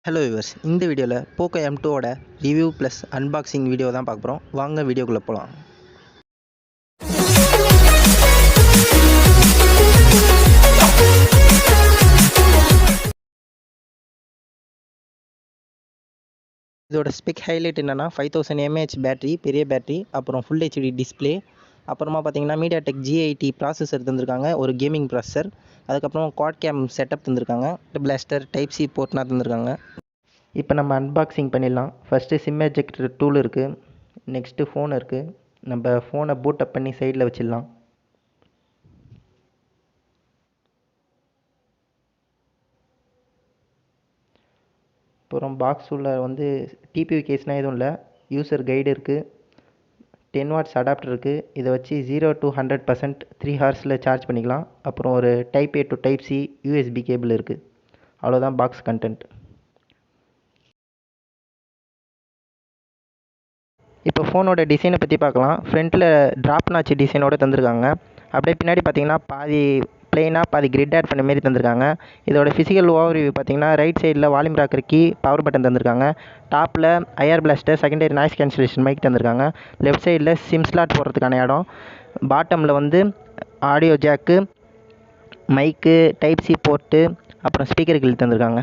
Hello viewers, இந்த வீடியோவில் POCO M2 ஓட ரிவ்யூ ப்ளஸ் அன்பாக்சிங் வீடியோ தான் பார்க்க போகிறோம். வாங்க வீடியோக்குள்ளே போகலாம். இதோட ஸ்பெக் ஹைலைட் என்னென்னா 5000 mAh பேட்டரி, பெரிய பேட்டரி, அப்புறம் ஃபுல் HD டிஸ்பிளே, அப்புறமா பார்த்தீங்கன்னா MediaTek G80 ப்ராசஸர் தந்திருக்காங்க, ஒரு கேமிங் ப்ராசஸர். அதுக்கப்புறம் குவாட் கேம் செட்டப் தந்திருக்காங்க, பிளாஸ்டர் டைப் சி போர்ட்னா தந்திருக்காங்க. இப்போ நம்ம அன்பாக்சிங் பண்ணிடலாம். ஃபஸ்ட்டு சிம் எஜெக்டர் டூல் இருக்குது, நெக்ஸ்ட்டு ஃபோன் இருக்குது. நம்ம ஃபோனை பூட் அப் பண்ணி சைடில் வச்சிடலாம். அப்புறம் பாக்ஸ் உள்ள வந்து டிபியூ கேஸ்னால் எதுவும் இல்லை, யூசர் கைடு இருக்குது, 10 வாட்ஸ் அடாப்டர் இருக்குது. இதை வச்சு 0 to 100% 3 ஹவர்ஸில் சார்ஜ் பண்ணிக்கலாம். அப்புறம் ஒரு type A to type C USB cable இருக்குது. அவ்வளோதான் பாக்ஸ் கண்டென்ட். இப்போ ஃபோனோட டிசைனை பற்றி பார்க்கலாம். ஃப்ரண்ட்டில் ட்ராப் நாச்சு டிசைனோடு தந்திருக்காங்க. அப்படியே பின்னாடி பார்த்தீங்கன்னா பாதி பிளெயினாக பாதி கிரிட் ஆட் பண்ண மாரி தந்திருக்காங்க. இதோட ஃபிசிக்கல் ஓவர்வியூ பார்த்தீங்கன்னா ரைட் சைடில் volume rocker key, power button தந்திருக்காங்க. டாப்பில் IR blaster, secondary noise cancellation mic தந்திருக்காங்க. லெஃப்ட் சைடில் சிம் ஸ்லாட் போடுறதுக்கான இடம், பாட்டமில் வந்து audio jack, mic, type C port, அப்புறம் ஸ்பீக்கர் கில் தந்திருக்காங்க.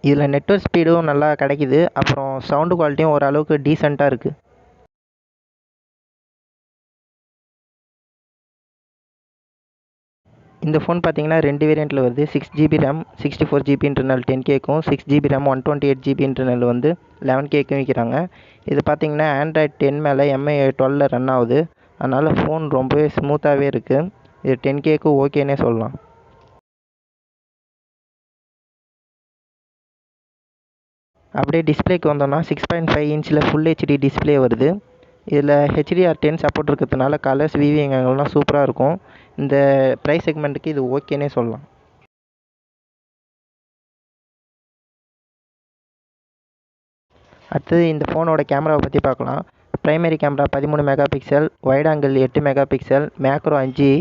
இதில் நெட்வொர்க் ஸ்பீடும் நல்லா கிடைக்கிது. அப்புறம் சவுண்டு குவாலிட்டியும் ஓரளவுக்கு டீசெண்டாக இருக்குது. இந்த ஃபோன் பார்த்தீங்கன்னா 2 வேரியண்ட்டில் வருது. 6GB ரேம், 64GB இன்டர்னல் 10Kக்கும், 6GB ரேம் 128GB இன்டர்னல் வந்து 11Kக்கும் விற்கிறாங்க. இது பார்த்தீங்கன்னா ஆண்ட்ராய்ட் 10 மேலே MI 12 ரன் ஆகுது. அதனால் ஃபோன் ரொம்பவே ஸ்மூத்தாகவே இருக்குது. இது 10Kக்கு ஓகேன்னே சொல்லலாம். அப்படியே டிஸ்பிளேக்கு வந்தோம்னா 6.5 இன்ச்சில் ஃபுல் HD டிஸ்பிளே வருது. இதில் HDR10 சப்போர்ட் இருக்கிறதுனால கலர்ஸ் விவிஎங்கெல்லாம் சூப்பராக இருக்கும். இந்த ப்ரைஸ் செக்மெண்ட்டுக்கு இது ஓகேன்னே சொல்லலாம். அடுத்தது இந்த ஃபோனோட கேமராவை பற்றி பார்க்கலாம். Primary camera 13 mega pixel, wide angle 8 mega pixel, macro 5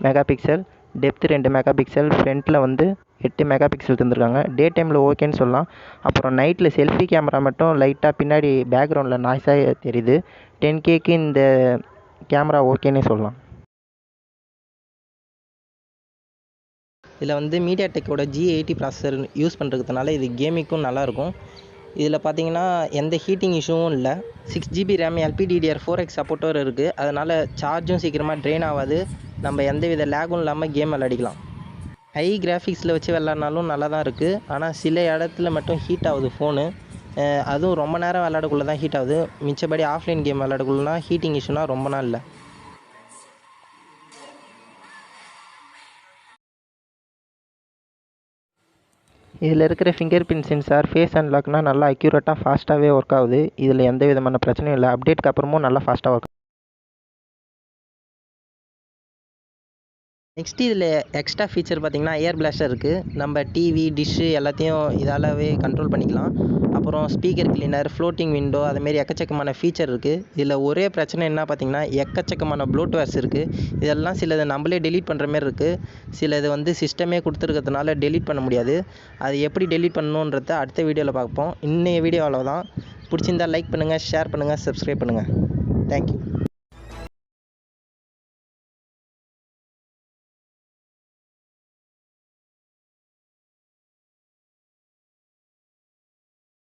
mega pixel, depth 2 mega pixel, ஃப்ரண்ட்டில் வந்து 8 மெகா பிக்சல் தந்துருக்காங்க. டே டைமில் ஓகேன்னு சொல்லலாம். அப்புறம் நைட்டில் செல்ஃபி கேமரா மட்டும் லைட்டாக பின்னாடி பேக்ரவுண்டில் நாய்ஸாக தெரியுது. 10Kக்கு இந்த கேமரா ஓகேன்னே சொல்லலாம். இதில் வந்து மீடியாடெக்கோட G80 ப்ராசஸர் யூஸ் பண்ணுறதுனால இது கேமிங்க்கும் நல்லாயிருக்கும். இதில் பார்த்தீங்கன்னா எந்த ஹீட்டிங் இஷ்யூவும் இல்லை. 6GB ரேம் LPDDR4X சப்போர்ட்டர் இருக்குது. அதனால் சார்ஜும் சீக்கிரமாக ட்ரெயின் ஆகாது. நம்ம எந்தவித லேகும் இல்லாமல் கேம் விளையாடிக்கலாம். ஹை கிராஃபிக்ஸில் வச்சு விளாட்னாலும் நல்லா தான் இருக்குது. ஆனால் சில இடத்துல மட்டும் ஹீட் ஆகுது ஃபோனு. அதுவும் ரொம்ப நேரம் விளையாடக்குள்ளே தான் ஹீட் ஆகுது. மிச்சபடி ஆஃப்லைன் கேம் விளையாடக்குள்ளனா ஹீட்டிங் இஷ்யூனா ரொம்ப நாள் இல்லை. இதில் இருக்கிற ஃபிங்கர் பிரிண்ட் சென்சார் ஃபேஸ் அன்லாக்னால் நல்லா அக்யூரேட்டாக ஃபாஸ்ட்டாகவே ஒர்க் ஆகுது. இதில் எந்த விதமான பிரச்சனையும் இல்லை. அப்டேட்க்கு அப்புறமும் நல்லா ஃபாஸ்ட்டாக ஒர்க். நெக்ஸ்ட் இதில் எக்ஸ்ட்ரா ஃபீச்சர் பார்த்திங்கன்னா ஏர் பிளாஸ்டர் இருக்குது. நம்ம டிவி, டிஷ்ஷு எல்லாத்தையும் இதாலவே கண்ட்ரோல் பண்ணிக்கலாம். அப்புறம் ஸ்பீக்கர் கிளீனர், ஃப்ளோட்டிங் விண்டோ, அதுமாரி எக்கச்சக்கமான ஃபீச்சர் இருக்குது. இதில் ஒரே பிரச்சனை என்ன பார்த்திங்கன்னா எக்கச்சக்கமான ப்ளூடூத்ஸ் இருக்குது. இதெல்லாம் சிலது நம்மளே டெலீட் பண்ணுற மாரி இருக்குது. சிலது வந்து சிஸ்டமே கொடுத்துருக்கிறதுனால டெலீட் பண்ண முடியாது. அது எப்படி டெலீட் பண்ணணுன்றத அடுத்த வீடியோவில் பார்ப்போம். இன்னைய வீடியோ அவ்வளோதான். பிடிச்சிருந்தால் லைக் பண்ணுங்கள், ஷேர் பண்ணுங்கள், சப்ஸ்கிரைப் பண்ணுங்கள். தேங்க்யூ.